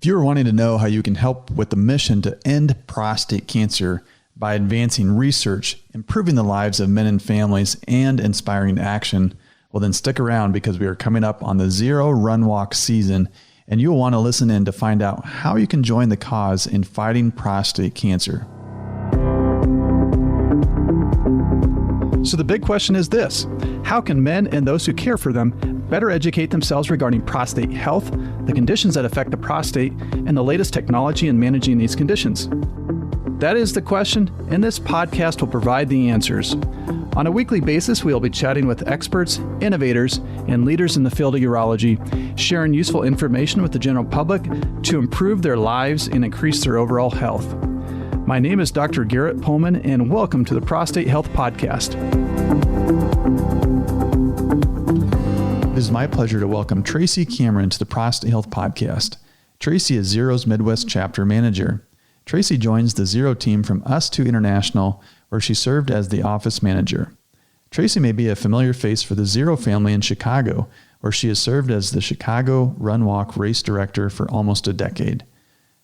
If you're wanting to know how you can help with the mission to end prostate cancer by advancing research, improving the lives of men and families, and inspiring action, well then stick around because we are coming up on the Zero Run Walk season, and you'll want to listen in to find out how you can join the cause in fighting prostate cancer. So the big question is this: how can men and those who care for them better educate themselves regarding prostate health, the conditions that affect the prostate, and the latest technology in managing these conditions? That is the question, and this podcast will provide the answers. On a weekly basis, we will be chatting with experts, innovators, and leaders in the field of urology, sharing useful information with the general public to improve their lives and increase their overall health. My name is Dr. Garrett Pohlman, and welcome to the Prostate Health Podcast. It is my pleasure to welcome Tracy Cameron to the Prostate Health Podcast. Tracy is Zero's Midwest Chapter Manager. Tracy joins the Zero team from US2 International, where she served as the office manager. Tracy may be a familiar face for the Zero family in Chicago, where she has served as the Chicago Run Walk race director for almost a decade.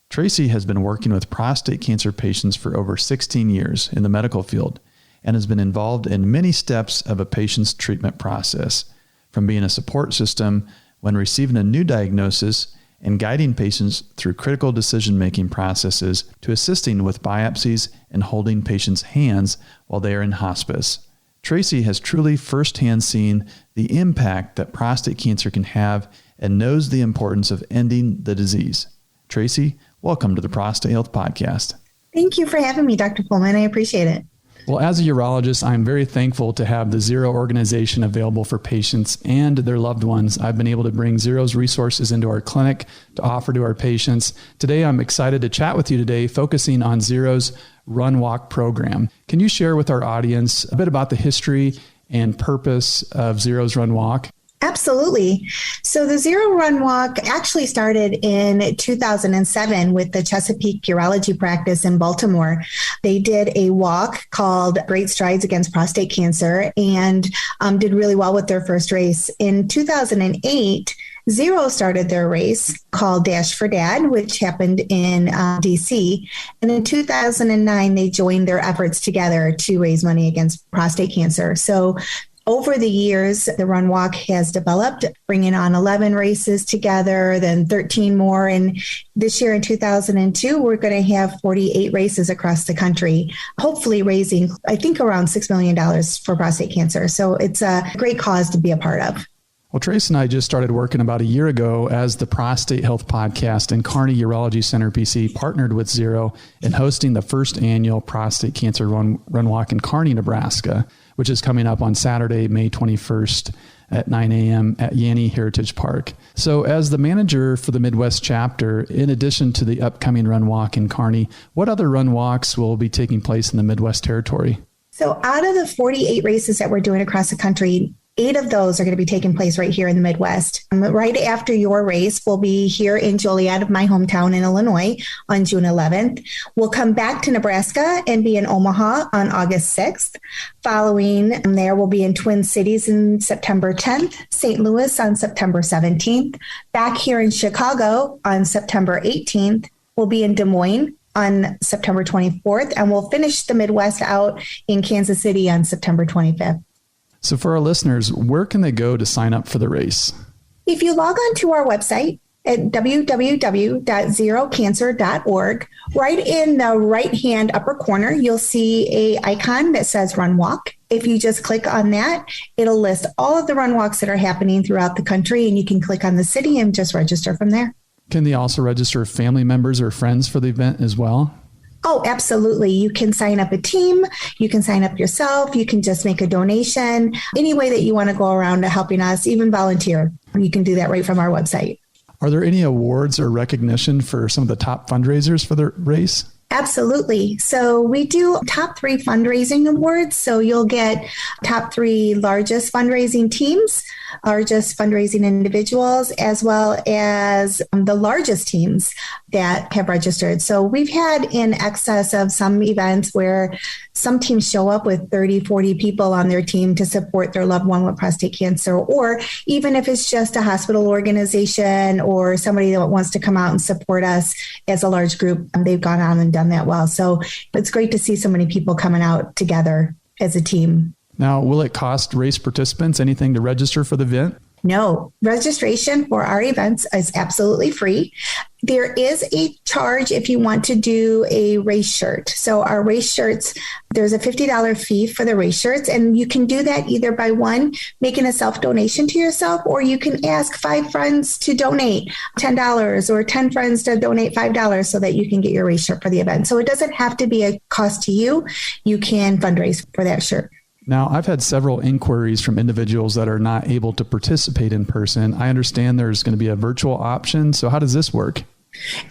Tracy has been working with prostate cancer patients for over 16 years in the medical field and has been involved in many steps of a patient's treatment process, from being a support system when receiving a new diagnosis and guiding patients through critical decision-making processes to assisting with biopsies and holding patients' hands while they are in hospice. Tracy has truly firsthand seen the impact that prostate cancer can have and knows the importance of ending the disease. Tracy, welcome to the Prostate Health Podcast. Thank you for having me, Dr. Pohlman. I appreciate it. Well, as a urologist, I'm very thankful to have the Zero organization available for patients and their loved ones. I've been able to bring Zero's resources into our clinic to offer to our patients. Today, I'm excited to chat with you today, focusing on Zero's Run Walk program. Can you share with our audience a bit about the history and purpose of Zero's Run Walk? Absolutely. So the Zero Run Walk actually started in 2007 with the Chesapeake Urology Practice in Baltimore. They did a walk called Great Strides Against Prostate Cancer and did really well with their first race. In 2008, Zero started their race called Dash for Dad, which happened in DC. And in 2009, they joined their efforts together to raise money against prostate cancer. So over the years, the Run Walk has developed, bringing on 11 races together, then 13 more. And this year in 2002, we're going to have 48 races across the country, hopefully raising, I think, around $6 million for prostate cancer. So it's a great cause to be a part of. Well, Trace and I just started working about a year ago as the Prostate Health Podcast, and Kearney Urology Center PC partnered with Zero in hosting the first annual Prostate Cancer Run Walk in Kearney, Nebraska, which is coming up on Saturday, May 21st at 9 a.m. at Yanney Heritage Park. So as the manager for the Midwest chapter, in addition to the upcoming Run Walk in Kearney, what other run walks will be taking place in the Midwest territory? So out of the 48 races that we're doing across the country, 8 of those are going to be taking place right here in the Midwest. Right after your race, we'll be here in Joliet, my hometown in Illinois, on June 11th. We'll come back to Nebraska and be in Omaha on August 6th. Following there, we'll be in Twin Cities on September 10th, St. Louis on September 17th. Back here in Chicago on September 18th. We'll be in Des Moines on September 24th, and we'll finish the Midwest out in Kansas City on September 25th. So for our listeners, where can they go to sign up for the race? If you log on to our website at www.zerocancer.org, right in the right-hand upper corner, you'll see an icon that says Run Walk. If you just click on that, it'll list all of the run walks that are happening throughout the country, and you can click on the city and just register from there. Can they also register family members or friends for the event as well? Oh, absolutely. You can sign up a team. You can sign up yourself. You can just make a donation. Any way that you want to go around to helping us, even volunteer, you can do that right from our website. Are there any awards or recognition for some of the top fundraisers for the race? Absolutely. So we do top 3 fundraising awards. So you'll get top 3 largest fundraising teams, largest fundraising individuals, as well as the largest teams that have registered. So we've had in excess of some events where some teams show up with 30, 40 people on their team to support their loved one with prostate cancer, or even if it's just a hospital organization or somebody that wants to come out and support us as a large group, and they've gone on and done that well. So it's great to see so many people coming out together as a team. Now, will it cost race participants anything to register for the event? No, registration for our events is absolutely free. There is a charge if you want to do a race shirt. So our race shirts, there's a $50 fee for the race shirts, and you can do that either by making a self-donation to yourself, or you can ask 5 friends to donate $10 or 10 friends to donate $5 so that you can get your race shirt for the event. So it doesn't have to be a cost to you. You can fundraise for that shirt. Now, I've had several inquiries from individuals that are not able to participate in person. I understand there's going to be a virtual option. So how does this work?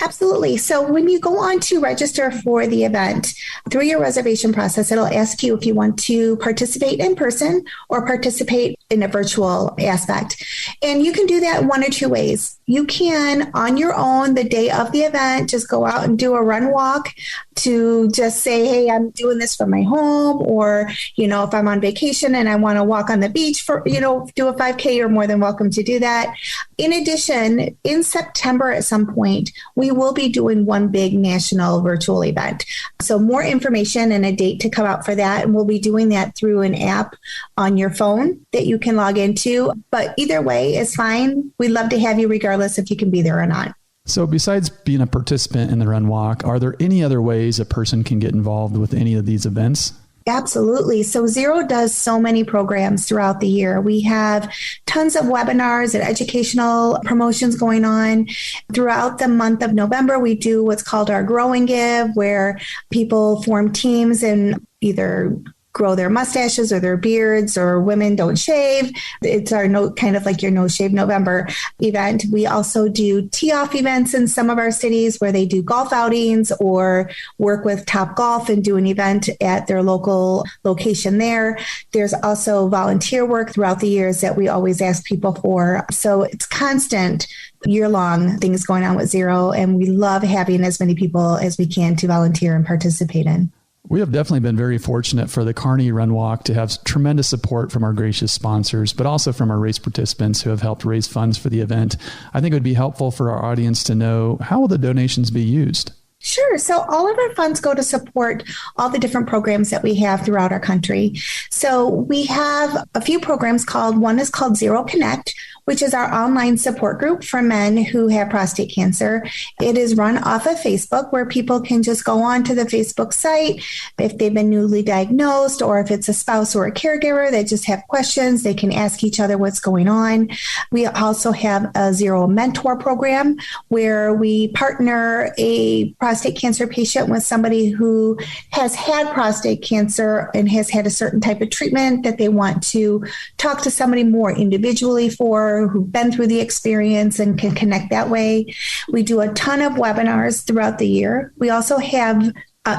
Absolutely. So when you go on to register for the event, through your reservation process, it'll ask you if you want to participate in person or participate in a virtual aspect. And you can do that one or 2 ways. You can, on your own, the day of the event, just go out and do a run walk to just say, hey, I'm doing this from my home. Or, if I'm on vacation and I want to walk on the beach for, do a 5K, you're more than welcome to do that. In addition, in September at some point, we will be doing one big national virtual event. So more information and a date to come out for that. And we'll be doing that through an app on your phone that you can log into. But either way is fine. We'd love to have you regardless if you can be there or not. So besides being a participant in the Run Walk, are there any other ways a person can get involved with any of these events? Absolutely. So Zero does so many programs throughout the year. We have tons of webinars and educational promotions going on. Throughout the month of November, we do what's called our Grow and Give, where people form teams and either grow their mustaches or their beards, or women don't shave. It's our kind of like your No Shave November event. We also do tee-off events in some of our cities where they do golf outings or work with Top Golf and do an event at their local location there. There's also volunteer work throughout the years that we always ask people for. So it's constant year-long things going on with Zero, and we love having as many people as we can to volunteer and participate in. We have definitely been very fortunate for the Kearney Run Walk to have tremendous support from our gracious sponsors, but also from our race participants who have helped raise funds for the event. I think it would be helpful for our audience to know, how will the donations be used? Sure. So all of our funds go to support all the different programs that we have throughout our country. So we have a few programs one is called Zero Connect, which is our online support group for men who have prostate cancer. It is run off of Facebook, where people can just go on to the Facebook site. If they've been newly diagnosed, or if it's a spouse or a caregiver that just have questions, they can ask each other what's going on. We also have a Zero Mentor program, where we partner a prostate cancer patient with somebody who has had prostate cancer and has had a certain type of treatment that they want to talk to somebody more individually for, who've been through the experience and can connect that way. We do a ton of webinars throughout the year. We also have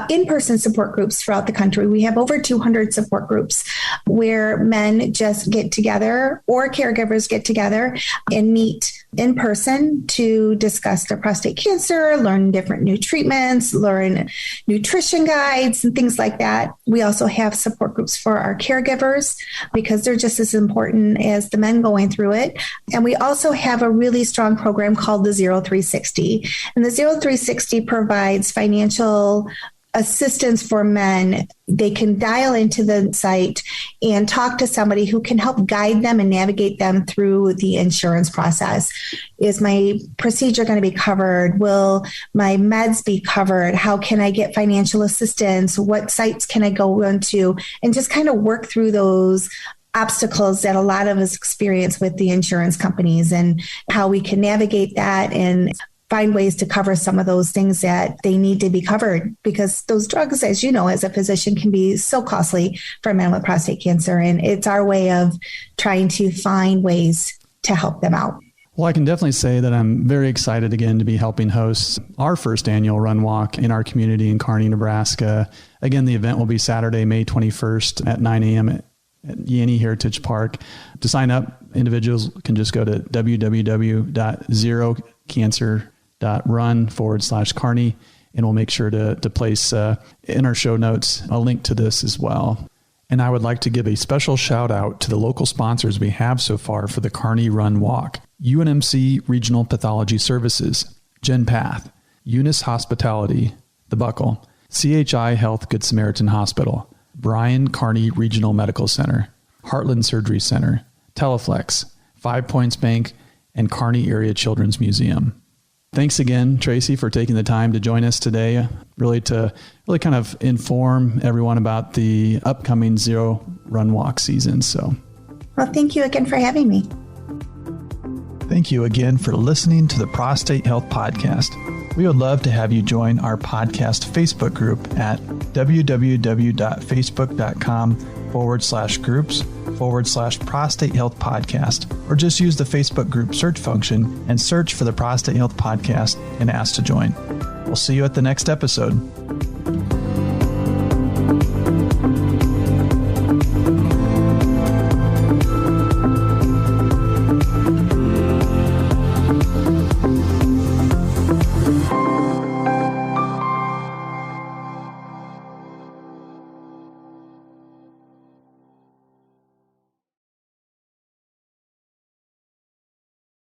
in-person support groups throughout the country. We have over 200 support groups where men just get together, or caregivers get together and meet in person to discuss their prostate cancer, learn different new treatments, learn nutrition guides and things like that. We also have support groups for our caregivers, because they're just as important as the men going through it. And we also have a really strong program called the Zero 360. And the Zero 360 provides financial assistance for men. They can dial into the site and talk to somebody who can help guide them and navigate them through the insurance process. Is my procedure going to be covered? Will my meds be covered? How can I get financial assistance? What sites can I go into? And just kind of work through those obstacles that a lot of us experience with the insurance companies, and how we can navigate that and find ways to cover some of those things that they need to be covered, because those drugs, as you know, as a physician, can be so costly for men with prostate cancer. And it's our way of trying to find ways to help them out. Well, I can definitely say that I'm very excited again to be helping host our first annual run walk in our community in Kearney, Nebraska. Again, the event will be Saturday, May 21st at 9 a.m. at Yanney Heritage Park. To sign up, individuals can just go to www.zerocancer.run/Kearney, and we'll make sure to place in our show notes a link to this as well. And I would like to give a special shout out to the local sponsors we have so far for the Kearney Run Walk: UNMC Regional Pathology Services, GenPath, Eunice Hospitality, The Buckle, CHI Health Good Samaritan Hospital, Bryan Kearney Regional Medical Center, Heartland Surgery Center, Teleflex, 5 Points Bank, and Kearney Area Children's Museum. Thanks again, Tracy, for taking the time to join us today, really kind of inform everyone about the upcoming Zero Run Walk season. Well, thank you again for having me. Thank you again for listening to the Prostate Health Podcast. We would love to have you join our podcast Facebook group at www.facebook.com/groups/Prostate Health Podcast, or just use the Facebook group search function and search for the Prostate Health Podcast and ask to join. We'll see you at the next episode.